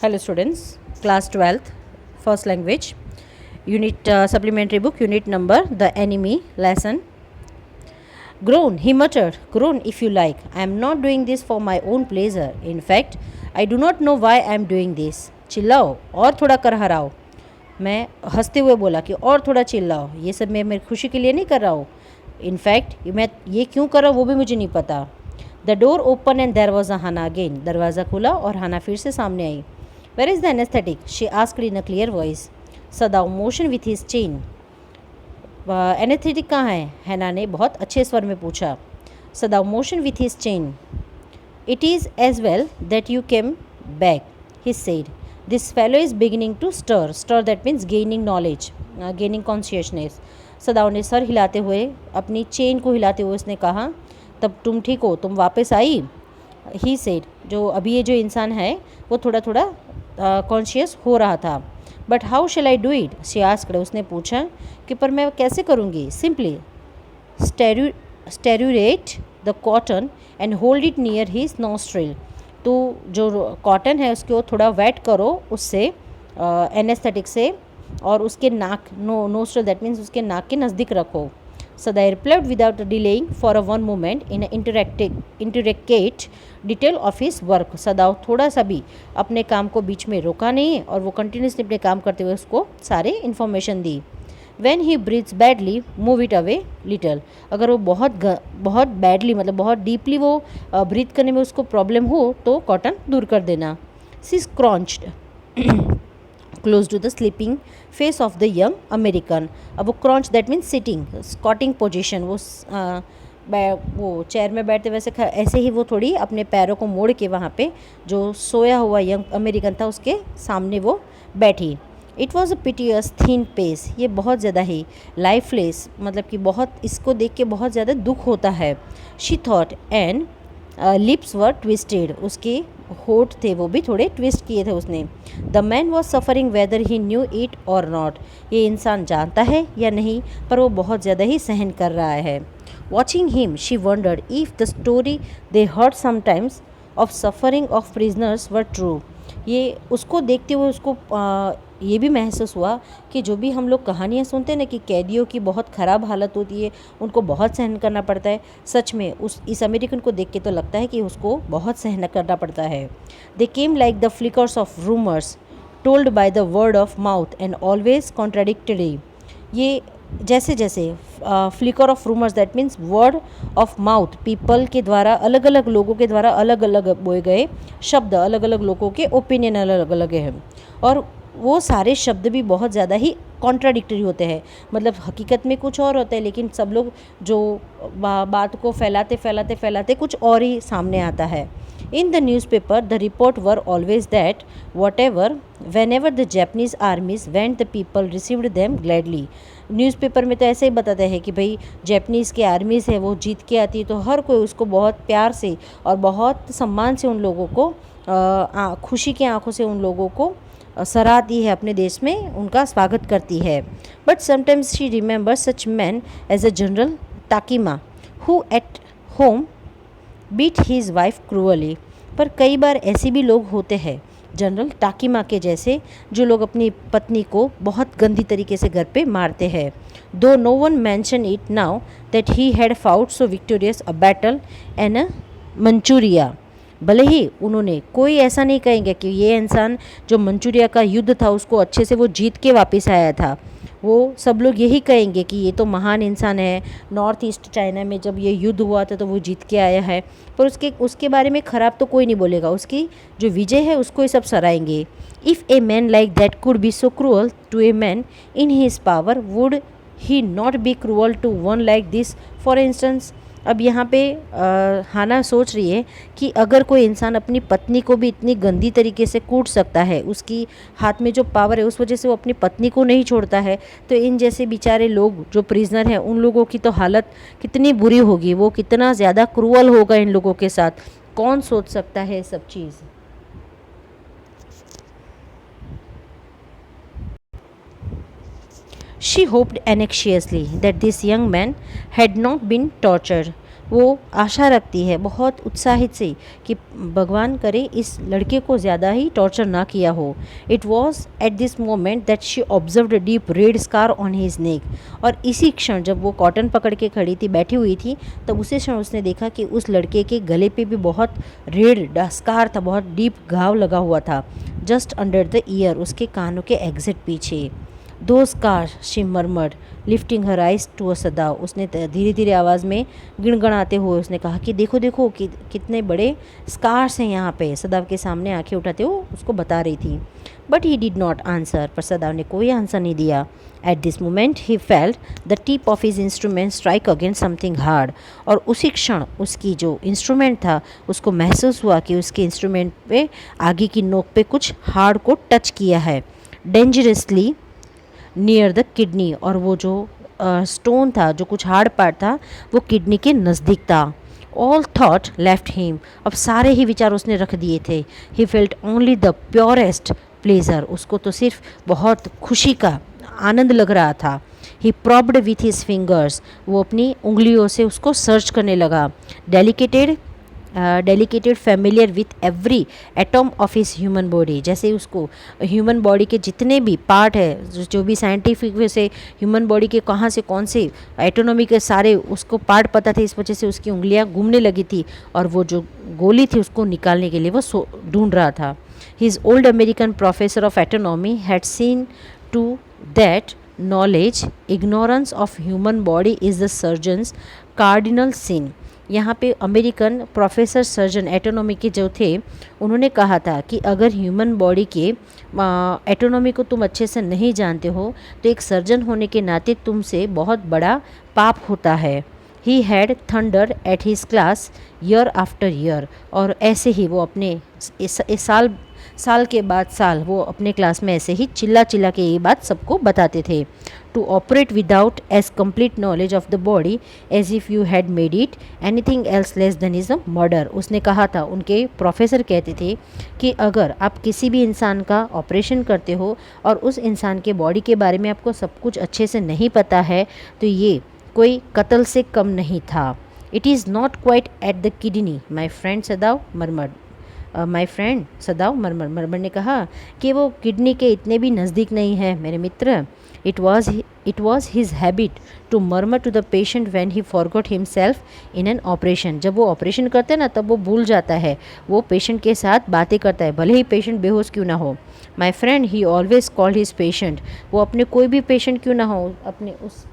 Hello students, class 12th, first language, unit supplementary book, unit number, the enemy lesson. Groan, he muttered, groan if you like. I am not doing this for my own pleasure. In fact, I do not know why I am doing this. चिल्लाओ और थोड़ा करहराओ. मैं हंसते हुए बोला कि और थोड़ा चिल्लाओ. ये सब मैं मेरी खुशी के लिए नहीं कर रहा हूँ. इनफैक्ट मैं ये क्यों कर रहा हूँ वो भी मुझे नहीं पता. The door open and there was a Hannah again. दरवाज़ा खुला और हाना फिर से सामने आई. Where is the anaesthetic? She asked in a clear voice. Sadao motion with his chin. Anaesthetic कहाँ है? हैना ने बहुत अच्छे स्वर में पूछा. Sadao motion with his chin. It is as well that you came back, he said. This fellow is beginning to stir. Stir that means gaining knowledge, gaining consciousness. Sadao ने सर हिलाते हुए, अपनी चेन को हिलाते हुए उसने कहा, तब तुम ठीक हो, तुम वापस आई. ही सेड, जो अभी ये जो इंसान है वो थोड़ा थोड़ा कॉन्शियस हो रहा था. But how shall I do it? She asked. उसने पूछा कि पर मैं कैसे करूँगी? Simply saturate the cotton and hold it near his nostril. तो जो कॉटन है उसको थोड़ा वेट करो उससे, एनेस्थेटिक से, और उसके नाक, नोस्ट्रिल दैट मीन्स उसके नाक के नज़दीक रखो. Sada replied without delaying for a one moment in an intricate detail of his work. सदाव थोड़ा सा भी अपने काम को बीच में रोका नहीं और वो कंटिन्यूसली अपने काम करते हुए उसको सारे information the. When he breathes badly, move it away little. अगर वो बहुत बैडली मतलब बहुत डीपली वो ब्रीथ करने में उसको प्रॉब्लम हो तो कॉटन दूर कर देना. She scrunched close to the sleeping face of the young American. अब वो Kraunch that means sitting, स्कॉटिंग position, वो चेयर में बैठते वैसे ऐसे ही वो थोड़ी अपने पैरों को मोड़ के वहाँ पे जो सोया हुआ यंग अमेरिकन था उसके सामने वो बैठी. It was a piteous thin face. ये बहुत ज़्यादा ही लाइफलेस, मतलब कि बहुत, इसको देख के बहुत ज़्यादा दुख होता है. She thought and lips were twisted. उसके होठ थे वो भी थोड़े ट्विस्ट किए थे उसने. The man was suffering weather he knew it और नॉट. ये इंसान जानता है या नहीं पर वो बहुत ज़्यादा ही सहन कर रहा है. Watching him she wondered if the story they heard sometimes of suffering of prisoners were true. ये उसको देखते हुए उसको ये भी महसूस हुआ कि जो भी हम लोग कहानियाँ सुनते हैं ना कि कैदियों की बहुत ख़राब हालत होती है, उनको बहुत सहन करना पड़ता है, सच में इस अमेरिकन को देख के तो लगता है कि उसको बहुत सहन करना पड़ता है. They came like the flickers of rumours told by the word of mouth and always contradictory. ये जैसे जैसे flicker of rumours that means word of mouth, people के द्वारा, अलग अलग लोगों के द्वारा अलग अलग बोए गए शब्द, अलग अलग लोगों के ओपिनियन अलग अलग हैं और वो सारे शब्द भी बहुत ज़्यादा ही कॉन्ट्राडिक्टरी होते हैं. मतलब हकीकत में कुछ और होता है लेकिन सब लोग जो बात को फैलाते फैलाते फैलाते कुछ और ही सामने आता है. In the newspaper, the report were always that whenever the Japanese armies went, the people received them gladly. Newspaper में तो ऐसे ही बताते हैं कि भाई जैपनीज़ के आर्मीज़ है वो जीत के आती है तो हर कोई उसको बहुत प्यार से और बहुत सम्मान से उन लोगों को खुशी की आंखों से उन लोगों को सराहती है, अपने देश में उनका स्वागत करती है. But sometimes she remember such man as a general Takima who at home beat his wife cruelly. पर कई बार ऐसे भी लोग होते हैं, जनरल टाकीमा के जैसे, जो लोग अपनी पत्नी को बहुत गंदी तरीके से घर पे मारते हैं. Though no one mention it now that he had fought so victorious a battle in Manchuria. भले ही उन्होंने, कोई ऐसा नहीं कहेंगे कि ये इंसान जो मंचूरिया का युद्ध था उसको अच्छे से वो जीत के वापस आया था. वो सब लोग यही कहेंगे कि ये तो महान इंसान है, नॉर्थ ईस्ट चाइना में जब ये युद्ध हुआ था तो वो जीत के आया है. पर उसके बारे में ख़राब तो कोई नहीं बोलेगा, उसकी जो विजय है उसको ही सब सराहेंगे. If a man like that could be so cruel to a man in his power, would he not be cruel to one like this for instance. अब यहाँ पे हाना सोच रही है कि अगर कोई इंसान अपनी पत्नी को भी इतनी गंदी तरीके से कूट सकता है, उसकी हाथ में जो पावर है उस वजह से वो अपनी पत्नी को नहीं छोड़ता है, तो इन जैसे बेचारे लोग जो प्रिजनर हैं उन लोगों की तो हालत कितनी बुरी होगी, वो कितना ज़्यादा क्रूअल होगा इन लोगों के साथ. कौन सोच सकता है ये सब चीज़. She hoped anxiously that this young man had not been tortured. वो आशा रखती है बहुत उत्साहित से कि भगवान करे इस लड़के को ज़्यादा ही टॉर्चर ना किया हो। It was at this moment that she observed a deep red scar on his neck. और इसी क्षण जब वो कॉटन पकड़ के खड़ी थी, बैठी हुई थी, तब उसी क्षण उसने देखा कि उस लड़के के गले पे भी बहुत रेड स्कार था, बहुत डीप घाव लगा हुआ था, जस्ट अंडर द ईयर, उसके कानों के एग्जैक्ट पीछे। दो scar she murmured lifting her eyes to a Sadao. उसने धीरे धीरे आवाज़ में गिड़गड़ाते हुए उसने कहा कि देखो देखो कि कितने बड़े स्कार्स हैं यहाँ पे। सदाव के सामने आंखें उठाते हुए उसको बता रही थी। But he did not answer, पर सदाव ने कोई आंसर नहीं दिया। At this moment he felt the tip of his instrument strike against something hard. और उसी क्षण उसकी जो इंस्ट्रूमेंट था उसको महसूस हुआ कि उसके इंस्ट्रूमेंट पे आगे की नोक पे कुछ हार्ड को टच किया है, डेंजरसली नियर द किडनी। और वो जो स्टोन था, जो कुछ हार्ड पार्ट था, वो किडनी के नज़दीक था। ऑल थॉट लेफ्ट हिम, अब सारे ही विचार उसने रख दिए थे। He felt only the purest pleasure, उसको तो सिर्फ बहुत खुशी का आनंद लग रहा था। He probed with his fingers, वो अपनी उंगलियों से उसको सर्च करने लगा। Delicately familiar with every atom of his human body, जैसे उसको ह्यूमन बॉडी के जितने भी पार्ट है, जो भी साइंटिफिक वे से ह्यूमन बॉडी के कहाँ से कौन से एटोनॉमी के सारे उसको पार्ट पता थे। इस वजह से उसकी उंगलियां घूमने लगी थी और वो जो गोली थी उसको निकालने के लिए वो ढूंढ रहा था। His old American professor of anatomy had seen to that knowledge ignorance of human body is the surgeon's cardinal sin. यहाँ पे अमेरिकन प्रोफेसर सर्जन एटोनॉमी के जो थे, उन्होंने कहा था कि अगर ह्यूमन बॉडी के एटोनॉमी को तुम अच्छे से नहीं जानते हो तो एक सर्जन होने के नाते तुमसे बहुत बड़ा पाप होता है। He had thunder at his class year after year, और ऐसे ही वो अपने इस साल के बाद साल वो अपने क्लास में ऐसे ही चिल्ला चिल्ला के ये बात सबको बताते थे। To operate without as complete knowledge of the body as if you had made it anything else less than is a murder. उसने कहा था, उनके प्रोफेसर कहते थे कि अगर आप किसी भी इंसान का ऑपरेशन करते हो और उस इंसान के बॉडी के बारे में आपको सब कुछ अच्छे से नहीं पता है तो ये कोई कत्ल से कम नहीं था। It is not quite at the kidney my friend Sadao murmur. Murmur ने कहा कि वो किडनी के इतने भी नज़दीक नहीं है मेरे मित्र। It was his habit to murmur to the patient when he forgot himself in an operation. जब वो ऑपरेशन करते हैं ना तब वो भूल जाता है, वो पेशेंट के साथ बातें करता है भले ही पेशेंट बेहोश क्यों ना हो। My friend he always called his patient, वो अपने कोई भी पेशेंट क्यों ना हो अपने उस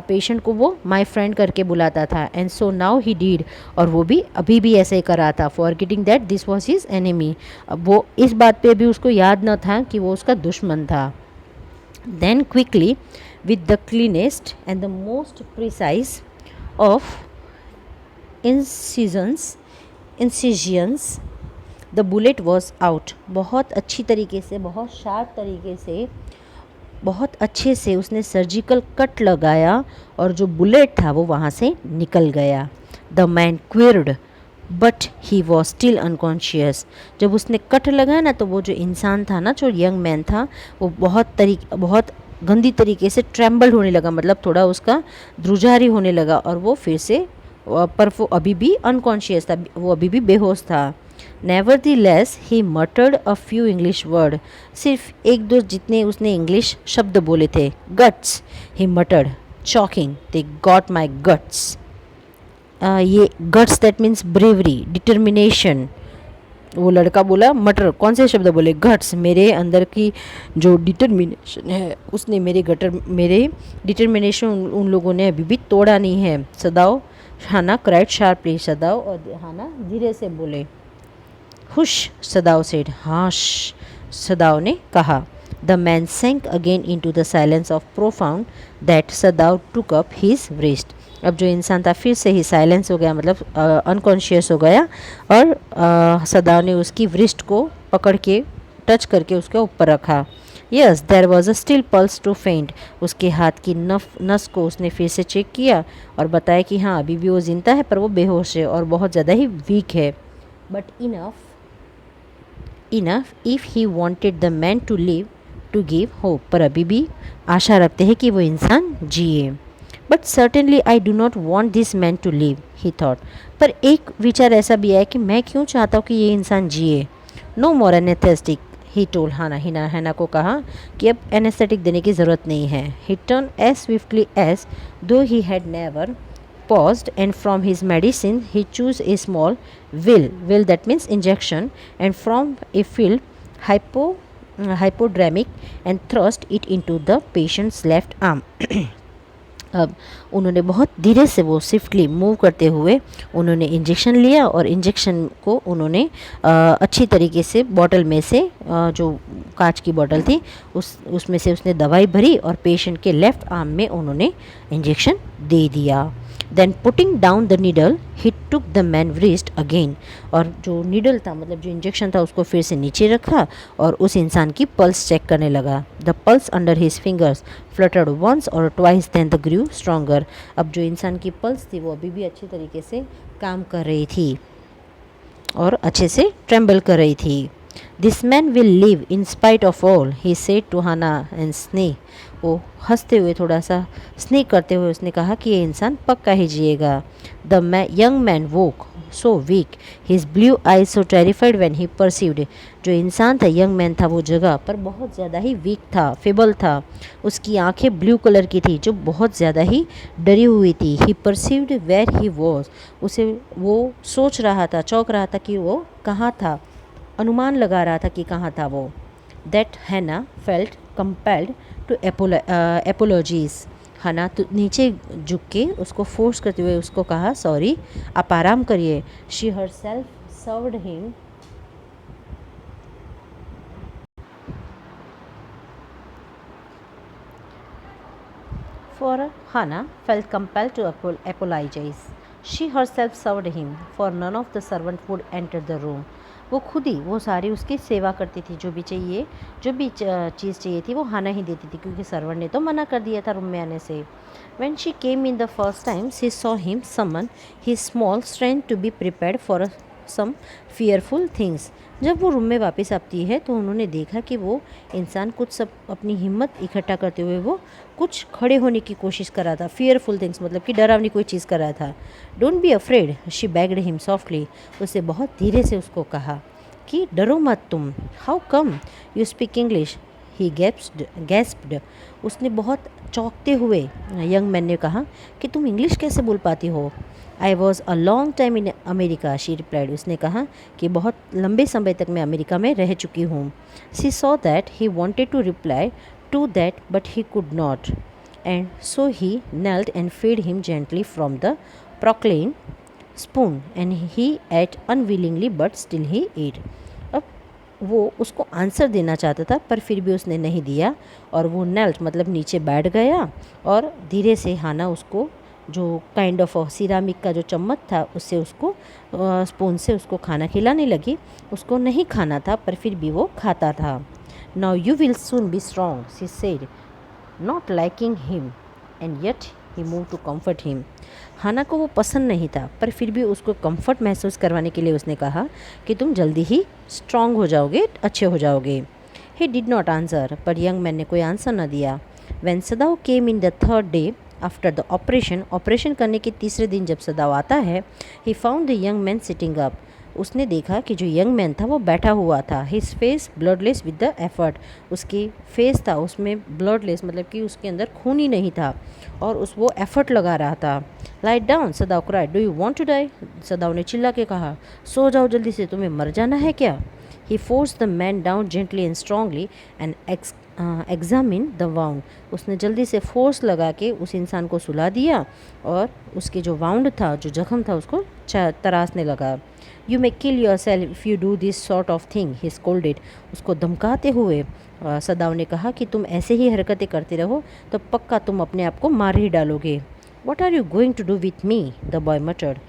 पेशेंट को वो माय फ्रेंड करके बुलाता था। And so now he did, और वो भी अभी भी ऐसे ही कर रहा था। Forgetting that this was his enemy, अब वो इस बात पे भी उसको याद न था कि वो उसका दुश्मन था। Then quickly with the cleanest and the most precise of incisions the bullet was out. बहुत अच्छी तरीके से, बहुत शार्प तरीके से, बहुत अच्छे से उसने सर्जिकल कट लगाया और जो बुलेट था वो वहाँ से निकल गया। The man quivered but he was still unconscious. जब उसने कट लगाया ना तो वो जो इंसान था ना, जो यंग मैन था, वो बहुत गंदी तरीके से ट्रेम्बल होने लगा, मतलब थोड़ा उसका ध्रुजारी होने लगा और वो फिर से, पर वो अभी भी अनकॉन्शियस था, वो अभी भी बेहोश था। Nevertheless, he muttered a few English word. सिर्फ एक दो जितने उसने इंग्लिश शब्द बोले थे। Guts, he muttered, choking. They got my guts. ये guts that means bravery, determination. वो लड़का बोला मटर, कौन से शब्द बोले? गट्स, मेरे अंदर की जो डिटर्मिनेशन है उसने मेरे डिटर्मिनेशन उन लोगों ने अभी भी तोड़ा नहीं है। सदाव हाना क्राइड शार्पली, सदाव और हाना धीरे से बोले। हुश, सदाव सेड, हाश, सदाव ने कहा। The man sank again into the silence of profound that Sadao took up his wrist। अब जो इंसान था फिर से ही साइलेंस हो गया, मतलब अनकॉन्शियस हो गया, और सदाव ने उसकी wrist को पकड़ के टच करके उसके ऊपर रखा। Yes, there was a still pulse to faint. उसके हाथ की नस को उसने फिर से चेक किया और बताया कि हाँ अभी भी वो जिंदा है पर वो बेहोश है और बहुत ज़्यादा ही वीक है। But enough if he wanted the man to live to give hope, पर अभी भी आशा रखते हैं कि वो इंसान जिए। But certainly I do not want this man to live. He thought. पर एक विचार ऐसा भी है कि मैं क्यों चाहता हूँ कि ये इंसान जिए। No more anesthetic he told Hana. Hana को कहा कि अब एनेस्थेटिक देने की ज़रूरत नहीं है। He turn as swiftly as though he had never paused, and from his medicine he chose a small will that means injection, and from a field hypodermic and thrust it into the patient's left arm. अब उन्होंने बहुत धीरे से वो swiftly move करते हुए उन्होंने injection लिया और इंजेक्शन को उन्होंने अच्छी तरीके से बॉटल में से जो कांच की बॉटल थी उसमें से उसने दवाई भरी और पेशेंट के लेफ़्ट आर्म में उन्होंने इंजेक्शन दे दिया। Then putting down the needle he took the man wrist again. और जो नीडल था मतलब जो इंजेक्शन था उसको फिर से नीचे रखा और उस इंसान की पल्स चेक करने लगा। The pulse under his fingers fluttered once और twice then the grew stronger. अब जो इंसान की पल्स थी वो अभी भी अच्छी तरीके से काम कर रही थी और अच्छे से ट्रेम्बल कर रही थी। This man will live in spite of all he said to Hana and स्ने। वो हंसते हुए थोड़ा सा स्नेह करते हुए उसने कहा कि ये इंसान पक्का ही जिएगा। The young man woke so weak his blue eyes so terrified when he perceived. जो इंसान था यंग मैन था वो जगह पर बहुत ज़्यादा ही वीक था, फेबल था। उसकी आंखें ब्लू कलर की थी जो बहुत ज़्यादा ही डरी हुई थी। ही परसीव्ड वेयर ही वॉज। उसे वो सोच रहा था, चौंक रहा था कि वो कहाँ था, अनुमान लगा रहा था कि कहाँ था वो। दैट हैना फेल्ट कंपेल्ड टू एपोलॉजीज। हना तो नीचे झुक के उसको फोर्स करते हुए उसको कहा सॉरी आप आराम करिए। She her self served him for Hannah felt compelled to apologize. She herself served him, for none of the servant would enter the room. वो खुद ही वो सारी उसकी सेवा करती थी, जो भी चाहिए जो भी चीज़ चाहिए थी वो हाना ही देती थी क्योंकि सर्वेंट ने तो मना कर दिया था रूम में आने से। When she came in the first time, she saw him summon his small strength to be prepared for some fearful things. जब वो रूम में वापस आती है तो उन्होंने देखा कि वो इंसान कुछ सब अपनी हिम्मत इकट्ठा करते हुए वो कुछ खड़े होने की कोशिश कर रहा था। fearful things मतलब कि डरावनी कोई चीज़ कर रहा था। Don't be afraid she begged him softly। उससे बहुत धीरे से उसको कहा कि डरो मत तुम। How come you speak English he gasped. उसने बहुत चौंकते हुए यंग मैन ने कहा कि तुम इंग्लिश कैसे बोल पाती हो। I was a long time in America she replied. उसने कहा कि बहुत लंबे समय तक मैं अमेरिका में रह चुकी हूँ। She saw that he wanted to reply to that but he could not and so he knelt and fed him gently from the proclaim spoon and he ate unwillingly but still he ate। अब वो उसको answer देना चाहता था पर फिर भी उसने नहीं दिया और वो नेल्ट मतलब नीचे बैठ गया और धीरे से हाना उसको जो काइंड ऑफ सिरामिक का जो चम्मच था उससे उसको स्पून से उसको खाना खिलाने लगी। उसको नहीं खाना था पर फिर भी वो खाता था। Now you will soon be strong she said not liking him and yet he move to comfort him. Hana को वो पसंद नहीं था पर फिर भी उसको कंफर्ट महसूस करवाने के लिए उसने कहा कि तुम जल्दी ही स्ट्रांग हो जाओगे, अच्छे हो जाओगे। ही डिड नॉट आंसर पर यंग मैन ने कोई आंसर न दिया। When Sadao came in the third day after the operation करने के तीसरे दिन जब सदाव आता है he found the young man sitting up. उसने देखा कि जो यंग मैन था वो बैठा हुआ था। His face bloodless with the effort. उसकी फेस था उसमें ब्लडलेस मतलब कि उसके अंदर खून ही नहीं था और वो एफर्ट लगा रहा था। Light down Sadao cried do you want to die. Sadao ने चिल्ला के कहा सो जाओ जल्दी से, तुम्हें मर जाना है क्या। He force the man down gently and strongly and examine the wound. उसने जल्दी से फोर्स लगा के उस इंसान को सुला दिया और उसके जो वाउंड था, जो जख्म था, उसको तराशने लगा। You may kill your self if you do this sort of thing he scolded. उसको धमकाते हुए सदाव ने कहा कि तुम ऐसे ही हरकतें करते रहो तो पक्का तुम अपने आप को मार ही डालोगे। What are you going to do with me the boy muttered.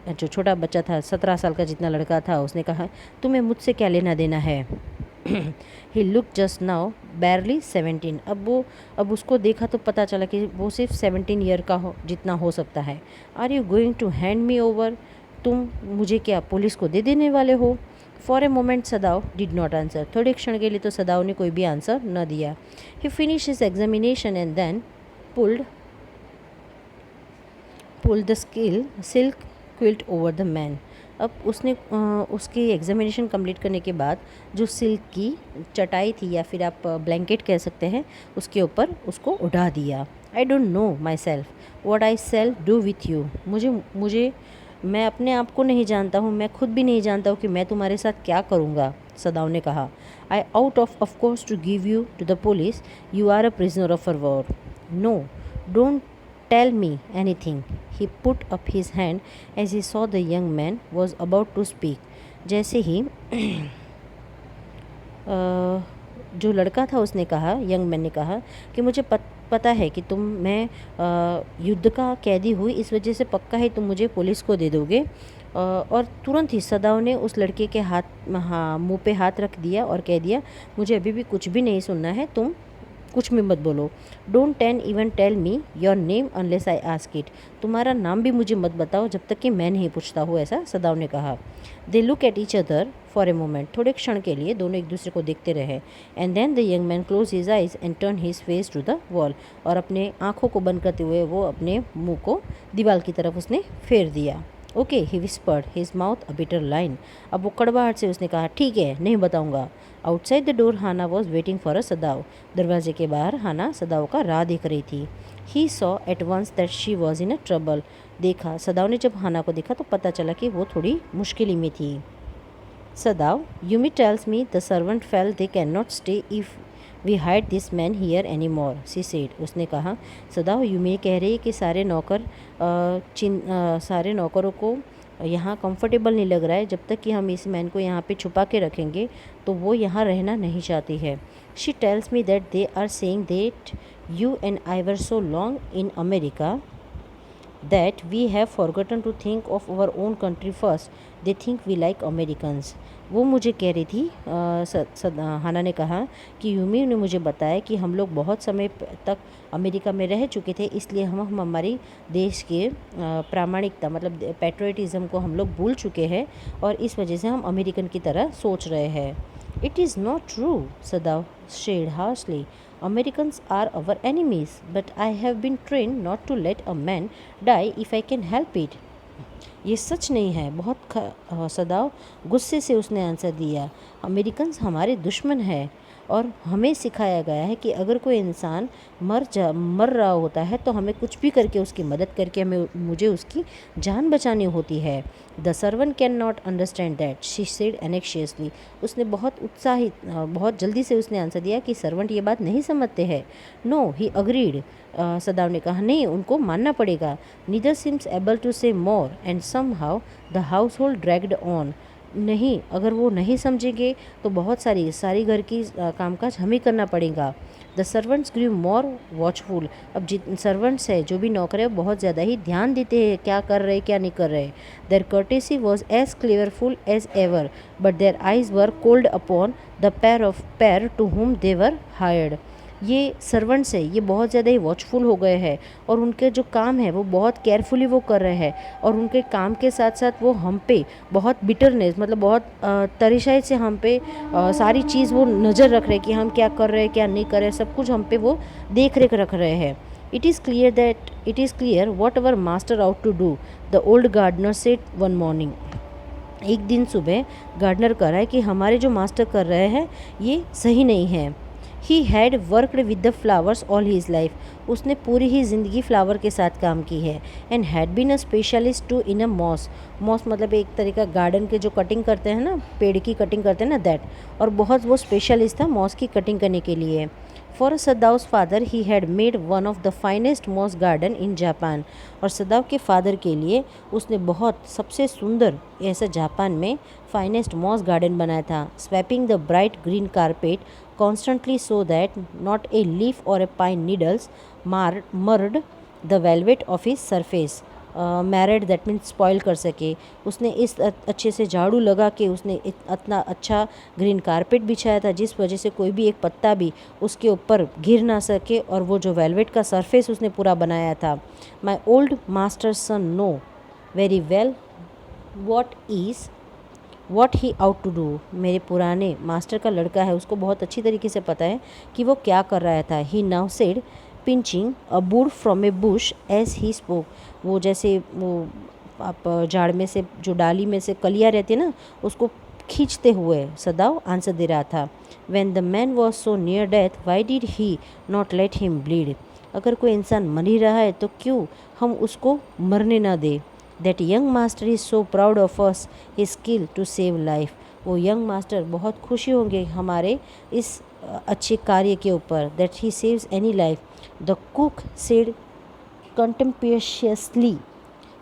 जो छोटा बच्चा था 17 साल का जितना लड़का था उसने कहा तुम्हें मुझसे क्या लेना देना है। ही लुक जस्ट नाउ बैरली 17। अब उसको देखा तो पता चला कि वो सिर्फ 17 ईयर का जितना हो सकता है। Are you going to hand me over. तुम मुझे क्या पुलिस को दे देने वाले हो। For a moment Sadao did not answer. थोड़े क्षण के लिए तो सदाव ने कोई भी आंसर न दिया। He finish his examination and then pull the silk quilt over the man. अब उसने उसकी एग्जामिनेशन कंप्लीट करने के बाद जो सिल्क की चटाई थी या फिर आप ब्लैंकेट कह सकते हैं, उसके ऊपर उसको उड़ा दिया। I don't know myself what I shall do with you. मुझे मैं अपने आप को नहीं जानता हूँ, मैं खुद भी नहीं जानता हूँ कि मैं तुम्हारे साथ क्या करूँगा, सदाव ने कहा। I ought of course to give you to the police, you are a prisoner of our war. No, don't tell me anything. He put up his hand as he saw the young man was about to speak. जैसे ही जो लड़का था उसने कहा, young man ने कहा कि मुझे पता है कि मैं युद्ध का कैदी हुई, इस वजह से पक्का है तुम मुझे पुलिस को दे दोगे। और तुरंत ही सदाव ने उस लड़के के मुंह पे हाथ रख दिया और कह दिया, मुझे अभी भी कुछ भी नहीं सुनना है, तुम कुछ भी मत बोलो। Don't even tell me your name unless I ask it. तुम्हारा नाम भी मुझे मत बताओ जब तक कि मैं नहीं पूछता हूँ, ऐसा सदाव ने कहा। They look at each other for a moment. थोड़े क्षण के लिए दोनों एक दूसरे को देखते रहे। And then the young man close his eyes and turn his face to the wall. और अपने आँखों को बंद करते हुए वो अपने मुंह को दीवार की तरफ उसने फेर दिया। Okay, he whispered, his mouth a bitter line. अब वो कड़वाहट से उसने कहा, ठीक है, नहीं बताऊंगा। Outside the door Hana was waiting for a Sadao. दरवाजे के बाहर हाना सदाव का राह देख रही थी। He saw at once that she was in a trouble. देखा, सदाव ने जब हाना को देखा तो पता चला कि वो थोड़ी मुश्किल में थी। सदाव, Yumi tells me the servant felt they cannot stay if we hide this man here anymore, she said. उसने कहा, सदाव, यूमी कह रही है कि सारे नौकरों को यहाँ कंफर्टेबल नहीं लग रहा है, जब तक कि हम इस मैन को यहाँ पे छुपा के रखेंगे तो वो यहाँ रहना नहीं चाहती है। She tells me that they are saying that you and I were so long in America that we have forgotten to think of our own country first. They think we like Americans. वो मुझे कह रही थी, हाना ने कहा कि Yumi ने मुझे बताया कि हम लोग बहुत समय तक अमेरिका में रह चुके थे, इसलिए हम हमारी देश के प्रामाणिकता मतलब पैट्रियटिज़म को हम लोग भूल चुके हैं और इस वजह से हम अमेरिकन की तरह सोच रहे हैं। It is not true, Sadav said harshly. Americans are our enemies, but I have been trained not to let a man die if I can help it. ये सच नहीं है, सदाव गुस्से से उसने आंसर दिया। अमेरिकन्स हमारे दुश्मन हैं और हमें सिखाया गया है कि अगर कोई इंसान मर रहा होता है तो हमें कुछ भी करके उसकी मदद करके मुझे उसकी जान बचानी होती है। The servant can not understand that, she said anxiously. उसने बहुत जल्दी से उसने आंसर दिया कि सर्वेंट ये बात नहीं समझते हैं। नो, ही अग्रीड, सदाव ने कहा, नहीं, उनको मानना पड़ेगा। Neither CIMS able to say more and somehow the house hold dragged on. नहीं, अगर वो नहीं समझेंगे तो बहुत सारी घर की कामकाज हमें करना पड़ेगा। The servants grew more watchful. अब सर्वेंट्स है जो भी नौकर है बहुत ज़्यादा ही ध्यान देते हैं क्या कर रहे क्या नहीं कर रहे। Their courtesy was as careful as ever but their eyes were cold upon the pair to whom they were hired. ये सर्वेंट्स है ये बहुत ज़्यादा ही वॉचफुल हो गए हैं और उनके जो काम है वो बहुत केयरफुली वो कर रहे हैं और उनके काम के साथ साथ वो हम पे बहुत बिटरनेस मतलब बहुत तरीशाई से हम पे सारी चीज़ वो नज़र रख रहे हैं कि हम क्या कर रहे हैं क्या नहीं कर रहे हैं, सब कुछ हम पे वो देख रेख रख रहे हैं। It is clear what our master ought to do, the old gardener said one morning. एक दिन सुबह गार्डनर कह रहा है कि हमारे जो मास्टर कर रहे हैं ये सही नहीं है। He had worked with the flowers all his life. उसने पूरी ही ज़िंदगी फ्लावर के साथ काम की है। And had been a specialist too in a moss मतलब एक तरीका गार्डन के जो कटिंग करते हैं ना, पेड़ की कटिंग करते हैं ना, दैट। और बहुत वो स्पेशलिस्ट था मॉस की कटिंग करने के लिए। For Sadao's father he had made one of the finest moss garden in Japan. और सदाव के फादर के लिए उसने सबसे सुंदर ऐसा जापान में फाइनेस्ट मॉस गार्डन बनाया था। Swapping the bright green carpet constantly so that not a leaf or a pine needles marred the velvet of his surface. Married that means spoil कर सके। उसने इस अच्छे से झाड़ू लगा के उसने इतना अच्छा ग्रीन कारपेट बिछाया था जिस वजह से कोई भी एक पत्ता भी उसके ऊपर गिर ना सके और वो जो वेलवेट का सरफेस उसने पूरा बनाया था। My old master son know very well what he ought to do. मेरे पुराने मास्टर का लड़का है उसको बहुत अच्छी तरीके से पता है कि वो क्या कर रहा था। He now said pinching a wood from a bush as he spoke. वो जैसे वो आप झाड़ में से जो डाली में से कलियाँ रहती है ना, उसको खींचते हुए सदाव आंसर दे रहा था। When the man was so near death, why did he not let him bleed? अगर कोई इंसान मर ही रहा है तो क्यों हम उसको मरने ना दे। That young master is so proud of us, his skill to save life. वो यंग मास्टर बहुत खुशी होंगे हमारे इस अच्छे कार्य के ऊपर। That he saves any life. The cook said contemptuously.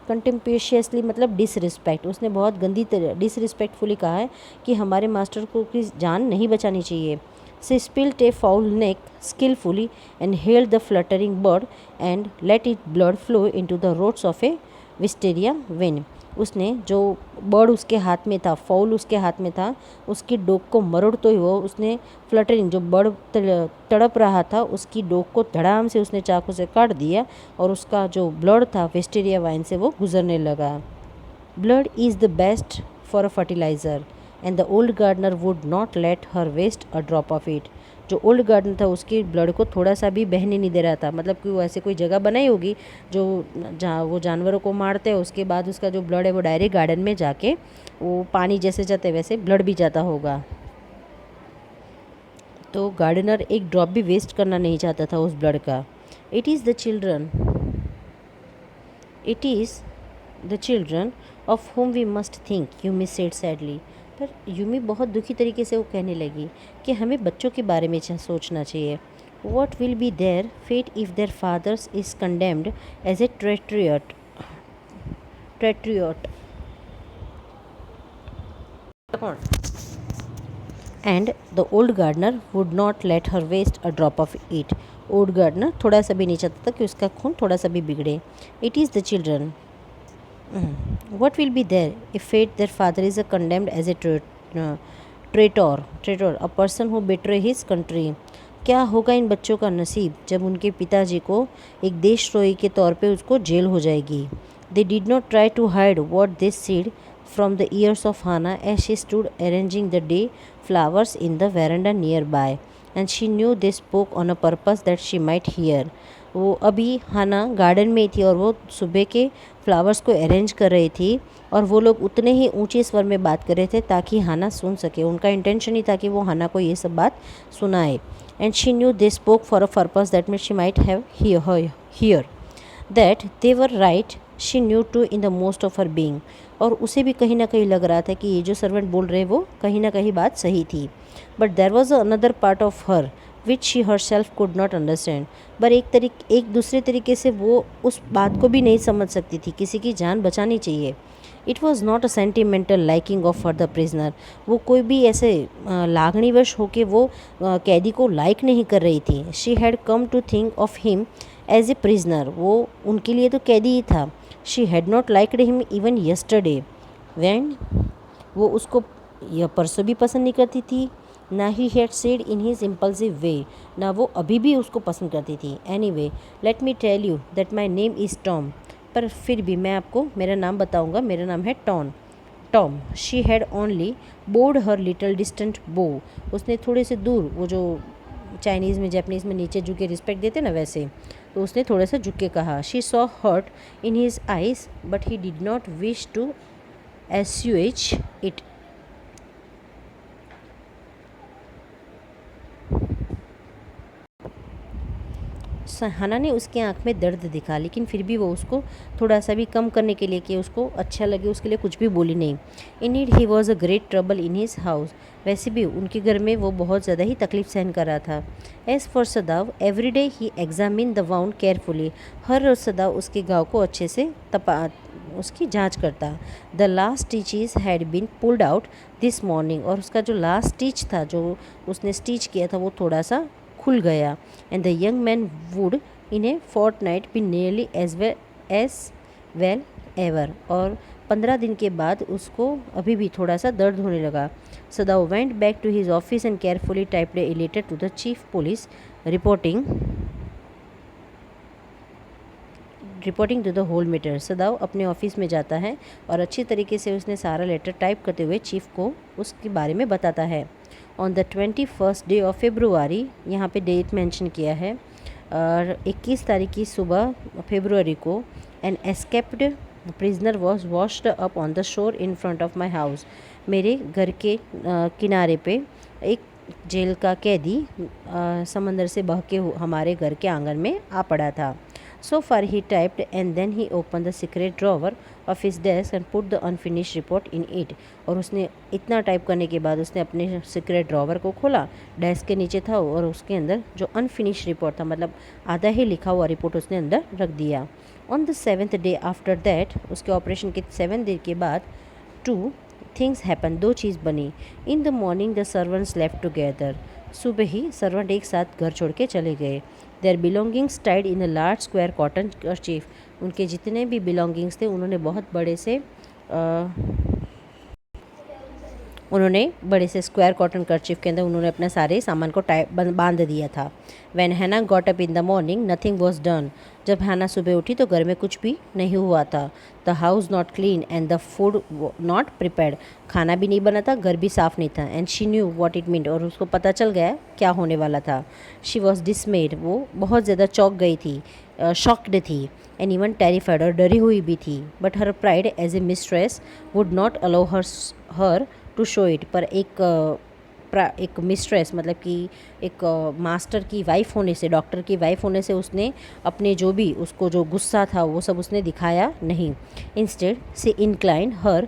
कंटेम्पिशियसली मतलब डिसरिस्पेक्ट, उसने बहुत गंदी तरह डिसरिस्पेक्टफुली कहा है कि हमारे मास्टर को की जान नहीं बचानी चाहिए। She split a fowl neck skilfully and held the fluttering bird and let it blood flow into the roots of a wisteria vine. उसने जो बर्ड उसके हाथ में था, फाउल उसके हाथ में था, उसकी डोक को मरोड़ते हुए उसने फ्लटरिंग जो बर्ड तड़प रहा था उसकी डोक को धड़ाम से उसने चाकू से काट दिया और उसका जो ब्लड था विस्टेरिया वाइन से वो गुजरने लगा। Blood is the best for a fertiliser and the old gardener would not let her waste a drop of it. जो ओल्ड गार्डनर था उसकी ब्लड को थोड़ा सा भी बहने नहीं दे रहा था। मतलब कि वो ऐसे कोई जगह बनाई होगी जो जहाँ वो जानवरों को मारते हैं, उसके बाद उसका जो ब्लड है वो डायरेक्ट गार्डन में जाके वो पानी जैसे जाते वैसे ब्लड भी जाता होगा। तो गार्डनर एक ड्रॉप भी वेस्ट करना नहीं चाहता था उस ब्लड का। It is the children of home we must think, Yumi said sadly. पर यूमी बहुत दुखी तरीके से वो कहने लगी कि हमें बच्चों के बारे में सोचना चाहिए। What will be their fate if their father's is condemned as a traitor and the old gardener would not let her waste a drop of it. Old gardener थोड़ा सा भी नहीं चाहता था कि उसका खून थोड़ा सा भी बिगड़े। It is the children what will be there if fate their father is condemned as a traitor, a person who betray his country। क्या होगा इन बच्चों का नसीब जब उनके पिताजी को एक देशद्रोही के तौर पे उसको जेल हो जाएगी। They did not try to hide what they said from the ears of Hannah as she stood arranging the day flowers in the veranda nearby, and she knew they spoke on a purpose that she might hear। वो अभी हाना garden में थी और वो सुबह के flowers को arrange कर रही थी और वो लोग उतने ही ऊंचे स्वर में बात कर रहे थे ताकि हाना सुन सके। उनका इंटेंशन ही था कि वो हाना को ये सब बात सुनाए। And she knew they spoke for a purpose that mean she might have hear that they were right. She knew too in the most of her being. और उसे भी कहीं ना कहीं लग रहा था कि ये जो सर्वेंट बोल रहे वो कहीं ना कहीं बात सही थी। But there was another part of her which she her self could not understand. पर एक दूसरे तरीके से वो उस बात को भी नहीं समझ सकती थी। किसी की जान बचानी चाहिए। It was not a sentimental liking of for the prisoner. वो कोई भी ऐसे लागणीवश होके वो कैदी को लाइक नहीं कर रही थी। She had come to think of him as a prisoner. वो उनके लिए तो कैदी ही था। She had not liked him even yesterday when. वो उसको यह परसों भी पसंद नहीं करती थी, ना he had said in his impulsive way, ना वो अभी भी उसको पसंद करती थी। Anyway let me tell you that my name is Tom. पर फिर भी मैं आपको मेरा नाम बताऊंगा। मेरा नाम है Tom. She had only board her little distant बो। उसने थोड़े से दूर, वो जो चाइनीज़ में जापानीज़ में नीचे झुके रिस्पेक्ट देते ना वैसे, तो उसने थोड़ा सा झुक के कहा। She saw hurt in his eyes but he did not wish to assuage it. Hana ने उसके आंख में दर्द दिखा, लेकिन फिर भी वो उसको थोड़ा सा भी कम करने के लिए कि उसको अच्छा लगे उसके लिए कुछ भी बोली नहीं। In it he was a great trouble in his house. वैसे भी उनके घर में वो बहुत ज़्यादा ही तकलीफ सहन कर रहा था। As for Sadao every day he examine the wound carefully. हर रोज़ सदाव उसके घाव को अच्छे से उसकी जांच करता। The last stitches had been pulled out this morning. और उसका जो लास्ट स्टिच था जो उसने स्टिच किया था वो थोड़ा सा खुल गया। And the young man would in a fortnight be nearly as well ever. और 15 दिन के बाद उसको अभी भी थोड़ा सा दर्द होने लगा। Sadao went back to his office and carefully typed a letter to the chief police reporting to the whole matter. Sadao अपने ऑफिस में जाता है और अच्छी तरीके से उसने सारा लेटर टाइप करते हुए चीफ को उसके बारे में बताता है। On the 21st day of February, यहाँ पे डेट मेंशन किया है, और 21 तारीख की सुबह फरवरी को an escaped prisoner was washed up on the shore in front of my house. मेरे घर के किनारे पे एक जेल का कैदी समंदर से बह के हमारे घर के आंगन में आ पड़ा था। So far he typed and then he open the secret drawer of his desk and put the unfinish report in it. और उसने इतना टाइप करने के बाद उसने अपने सीक्रेट ड्रॉवर को खोला, डेस्क के नीचे था, और उसके अंदर जो अनफिनिश रिपोर्ट था, मतलब आधा ही लिखा हुआ रिपोर्ट, उसने अंदर रख दिया। On the 7th day after that, उसके ऑपरेशन के 7 दिन के बाद, 2 थिंग्स हैपन, 2 चीज़ बनी। In the morning the servants left together, सुबह ही सर्वेंट एक साथ घर छोड़ के चले गए। Their belongings tied in a large square cotton kerchief, उनके जितने भी बिलोंगिंग्स थे उन्होंने बहुत बड़े से स्क्वायर कॉटन कर्चीफ के अंदर उन्होंने अपने सारे सामान को बांध दिया था। व्हेन हैना got up in the morning nothing was done, जब हैना सुबह उठी तो घर में कुछ भी नहीं हुआ था। The house not clean and the food not prepared, खाना भी नहीं बना था, घर भी साफ़ नहीं था। And she knew what it mean, और उसको पता चल गया क्या होने वाला था। शी वॉज डिसमेड, वो बहुत ज़्यादा चौंक गई थी, शॉक्ड थी, एंड इवन टेरिफाइड, और डरी हुई भी थी। But her pride as a mistress would not allow her to show it, पर एक मिस्ट्रेस मतलब कि एक मास्टर की वाइफ होने से, डॉक्टर की वाइफ होने से उसने अपने जो भी उसको जो गुस्सा था वो सब उसने दिखाया नहीं। Instead she incline her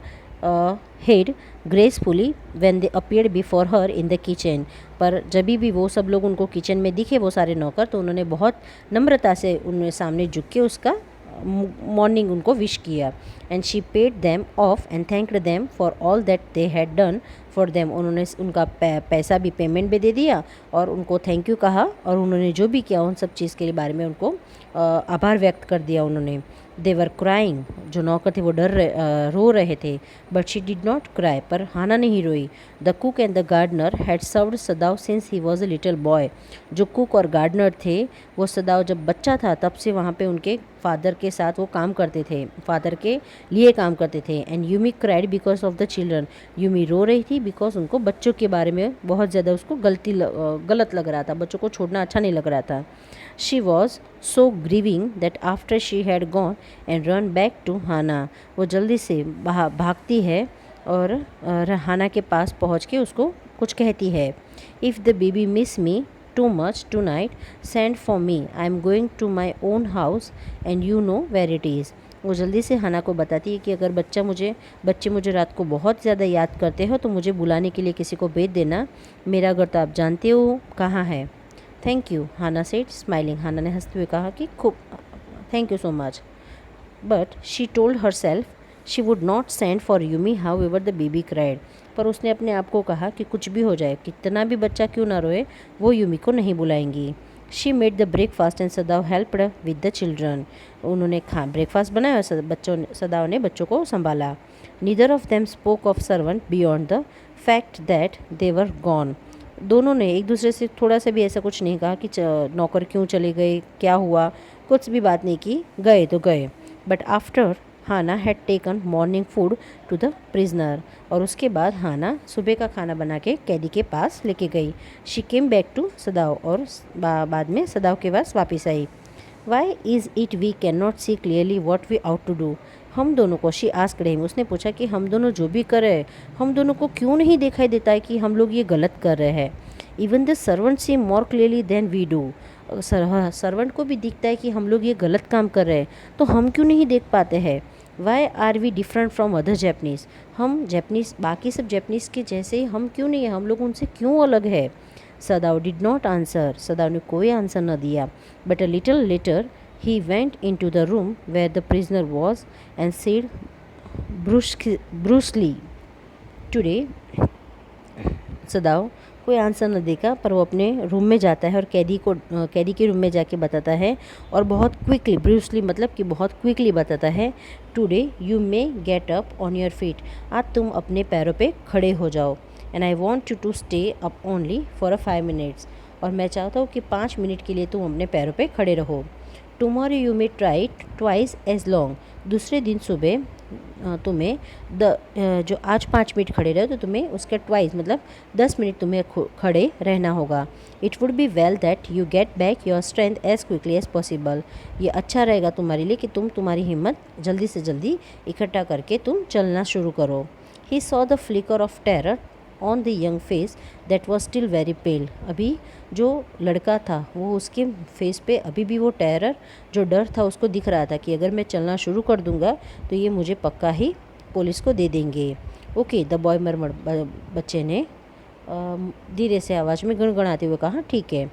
head gracefully when they appeared before her in the kitchen, पर जब भी वो सब लोग उनको किचन में दिखे, वो सारे नौकर, तो उन्होंने बहुत नम्रता से उनके सामने झुक के उसका मॉर्निंग उनको विश किया। And she paid them of and thanked them for all that they had done for them, उन्होंने उनका पैसा भी, पेमेंट भी दे दिया और उनको थैंक यू कहा, और उन्होंने जो भी किया उन सब चीज़ के बारे में उनको आभार व्यक्त कर दिया उन्होंने। दे वर क्राइंग, जो नौकर थे वो रो रहे थे, but she did not cry, पर हाना नहीं रोई। The cook and the gardener had served Sadao since he was a little boy, जो कुक और गार्डनर थे वो सदाव जब बच्चा था तब से वहाँ पे उनके फादर के साथ वो काम करते थे, फादर के लिए काम करते थे। And Yumi cried because of the children, Yumi रो रही थी बिकॉज उनको बच्चों के बारे में बहुत ज़्यादा उसको गलत लग रहा था, बच्चों को छोड़ना अच्छा नहीं लग रहा था। She was so grieving that after she had gone and run back to Hana, वो जल्दी से भागती है और हाना के पास पहुँच के उसको कुछ कहती है। If the baby miss me too much tonight, send for me, I am going to my own house and you know where it is। वो जल्दी से हाना को बताती है कि अगर बच्चे मुझे रात को बहुत ज़्यादा याद करते हो तो मुझे बुलाने के लिए किसी को भेज देना, मेरा घर तो आप जानते हो कहाँ है। Thank you, Hana said smiling, Hana ने हंसते हुए कहा कि खूब thank you so much. But she told herself she would not send for Yumi however the baby cried, पर उसने अपने आप को कहा कि कुछ भी हो जाए, कितना भी बच्चा क्यों ना रोए, वो यूमी को नहीं बुलाएंगी। She made the breakfast and Sadao helped with the children, उन्होंने ब्रेकफास्ट बनाया और सदाव ने बच्चों को संभाला। Neither of them spoke of servant beyond the fact that they were gone, दोनों ने एक दूसरे से थोड़ा सा भी ऐसा कुछ नहीं कहा कि नौकर क्यों चले गए, क्या हुआ, कुछ भी बात नहीं की, गए तो गए। But after Hana had taken morning food to the prisoner, और उसके बाद हाना सुबह का खाना बना के कैदी के पास लेके गई। She came back to Sadao, और बाद में सदाव के पास वापस आई। Why is it we can not see clearly what we ought to do, हम दोनों को, शी आस्क्ड हिम, उसने पूछा कि हम दोनों जो भी कर रहे हैं, हम दोनों को क्यों नहीं दिखाई देता है कि हम लोग ये गलत कर रहे हैं। Even the servant see more clearly than we do, servant को भी दिखता है कि हम लोग ये गलत काम कर रहे हैं, तो हम क्यों नहीं देख पाते हैं। Why are we different from other Japanese, हम जैपनीज़ बाकी सब जैपनीज़ के जैसे हम क्यों नहीं है, हम लोग उनसे क्यों अलग है। सदाव डिड नॉट आंसर, सदाव ने कोई आंसर न दिया। But a little letter he went into the room where the prisoner was and said brusquely, today, सदाव कोई आंसर न देगा, पर वो अपने रूम में जाता है और कैदी के रूम में जाके बताता है, और बहुत क्विकली, ब्रूसली मतलब कि बहुत क्विकली बताता है, today you may get up on your feet, आज तुम अपने पैरों पे खड़े हो जाओ। And I want you to stay up only for 5 minutes, और मैं चाहता हूँ कि 5 मिनट के लिए तुम अपने पैरों पे खड़े रहो। Tomorrow you may try twice as long, दूसरे दिन सुबह तुम्हें जो आज 5 मिनट खड़े रहे तो तुम्हें उसका ट्वाइस मतलब 10 मिनट तुम्हें खड़े रहना होगा। It would be well that you get back your strength as quickly as possible, ये अच्छा रहेगा तुम्हारे लिए कि तुम तुम्हारी हिम्मत जल्दी से जल्दी इकट्ठा करके तुम चलना शुरू करो। He saw the flicker of terror on the young face that was still very pale, अभी जो लड़का था वो उसके फेस पे अभी भी वो टेरर जो डर था उसको दिख रहा था कि अगर मैं चलना शुरू कर दूंगा तो ये मुझे पक्का ही पुलिस को दे देंगे। ओके द बॉय मरमर, बच्चे ने धीरे से आवाज़ में गड़गड़ाते हुए कहा ठीक है।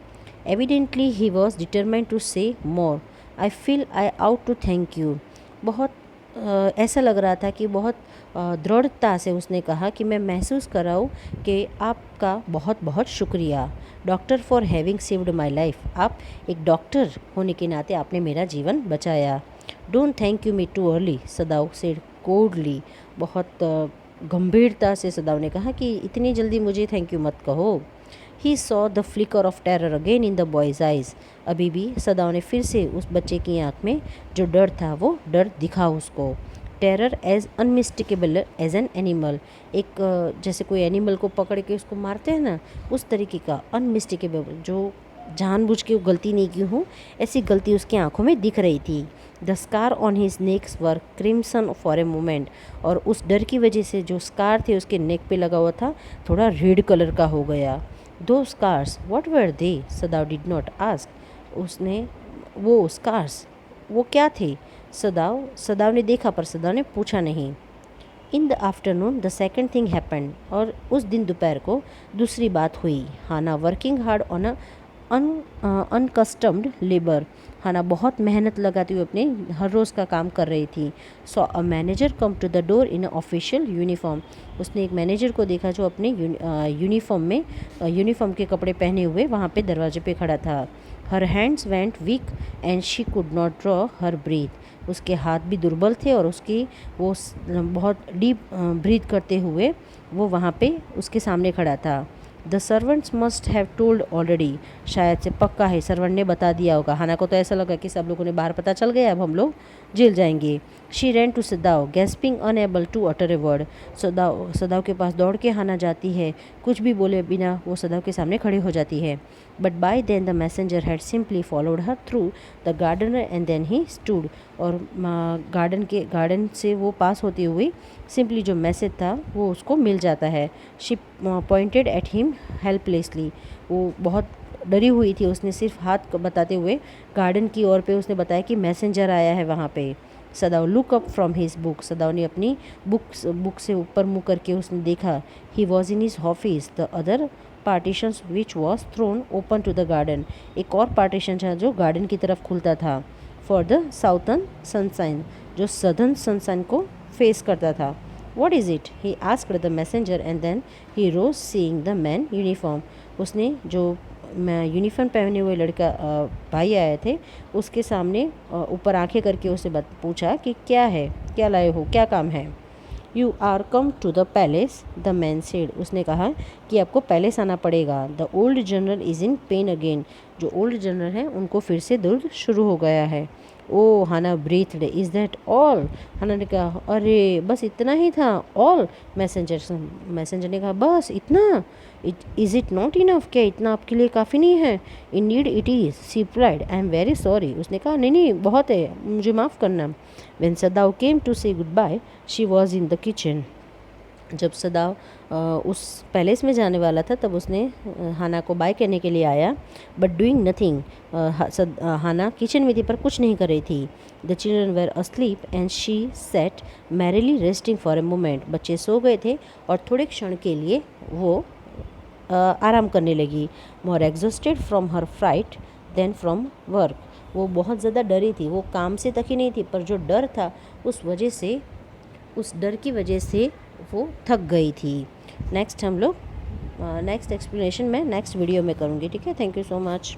Evidently he was determined to say more, I feel I ought to thank you, बहुत ऐसा लग रहा था कि बहुत दृढ़ता से उसने कहा कि मैं महसूस कर रहा हूँ कि आपका बहुत बहुत शुक्रिया doctor for having saved my life, आप एक डॉक्टर होने के नाते आपने मेरा जीवन बचाया। Don't thank you me too early, सदाव said coldly, बहुत गंभीरता से सदाव ने कहा कि इतनी जल्दी मुझे थैंक यू मत कहो। He saw the flicker of terror again in the boy's eyes, अभी भी सदाव ने फिर से उस बच्चे की आंख में जो डर था वो डर दिखा उसको। Terror as unmistakable as an animal, एक जैसे कोई एनिमल को पकड़ के उसको मारते हैं ना, उस तरीके का अनमिस्टेकेबल, जो जानबूझ के वो गलती नहीं की हूँ ऐसी गलती उसकी आंखों में दिख रही थी। The scar on his next were crimson for a moment, और उस डर की वजह से जो स्कार थे उसके नेक पे लगा हुआ था थोड़ा रेड कलर का हो गया। दो scars what were they, Sadao did not ask, उसने वो स्कार्स वो क्या थे, सदाव ने देखा पर सदाव ने पूछा नहीं। In the afternoon the second thing happened, और उस दिन दोपहर को दूसरी बात हुई। Hana working hard on a unaccustomed labour, Hana बहुत मेहनत लगाती हुई अपने हर रोज़ का काम कर रही थी। So a manager come to the door in official uniform, उसने एक मैनेजर को देखा जो अपने यूनिफॉर्म के कपड़े पहने हुए वहाँ पे दरवाजे पे खड़ा था। Her hands went weak and she could not draw her breath, उसके हाथ भी दुर्बल थे और उसकी वो बहुत डीप ब्रीथ करते हुए वो वहाँ पे उसके सामने खड़ा था। The servants must have told already, शायद से पक्का है सर्वेंट ने बता दिया होगा। हाना को तो ऐसा लगा कि सब लोगों ने बाहर पता चल गया, अब हम लोग जेल जाएंगे। She ran to Sadao gasping unable to utter a word, Sadao के पास दौड़ के हाना जाती है, कुछ भी बोले बिना वो सदाव के सामने खड़े हो जाती है। But by then the messenger had simply followed her through the garden and then he stood, और गार्डन से वो पास होती हुई सिंपली जो मैसेज था वो उसको मिल जाता है। She pointed at him helplessly, वो बहुत डरी हुई थी, उसने सिर्फ हाथ बताते हुए गार्डन की ओर पे उसने बताया कि मैसेंजर आया है वहाँ पे। Sadao look up from his book, Sadao ने अपनी बुक से ऊपर मुँह करके उसने देखा। He was in his office, the other partitions which was thrown open to the garden, एक और पार्टीशन था जो गार्डन की तरफ खुलता था। फॉर द साउथर्न सनसाइन, जो सदर्न सनसाइन को फेस करता था। What is it, he asked the messenger and then he rose seeing the man uniform, उसने जो यूनिफॉर्म पहने हुए लड़का भाई आए थे उसके सामने ऊपर आंखें करके उसे पूछा कि क्या है, क्या लाए हो, क्या काम है। You are come to the palace the man said, उसने कहा कि आपको पैलेस आना पड़ेगा। The old general is in pain again, जो ओल्ड जनरल हैं उनको फिर से दर्द शुरू हो गया है। Oh Hana breathed, is that all, Hana ने कहा अरे बस इतना ही था। ऑल, मैसेंजर ने कहा बस इतना। इज़ इट नॉट इनफ, क्या इतना आपके लिए काफ़ी नहीं है। Indeed it is, she replied, I am very sorry, उसने कहा नहीं नहीं बहुत है, मुझे माफ़ करना। When Sadao came to say goodbye she was in the kitchen, जब सदाव उस पैलेस में जाने वाला था तब उसने हाना को बाय कहने के लिए आया, but doing nothing, Hana kitchen में थी पर कुछ नहीं कर रही थी। The children were asleep and she sat merely resting for a moment, बच्चे सो गए थे और थोड़े क्षण के लिए वो आराम करने लगी। More exhausted from her fright than from work, वो बहुत ज़्यादा डरी थी, वो काम से तक ही नहीं थी पर जो डर था उस डर की वजह से वो थक गई थी। नेक्स्ट हम लोग नेक्स्ट एक्सप्लेनेशन मैं नेक्स्ट वीडियो में करूँगी, ठीक है। Thank you so much.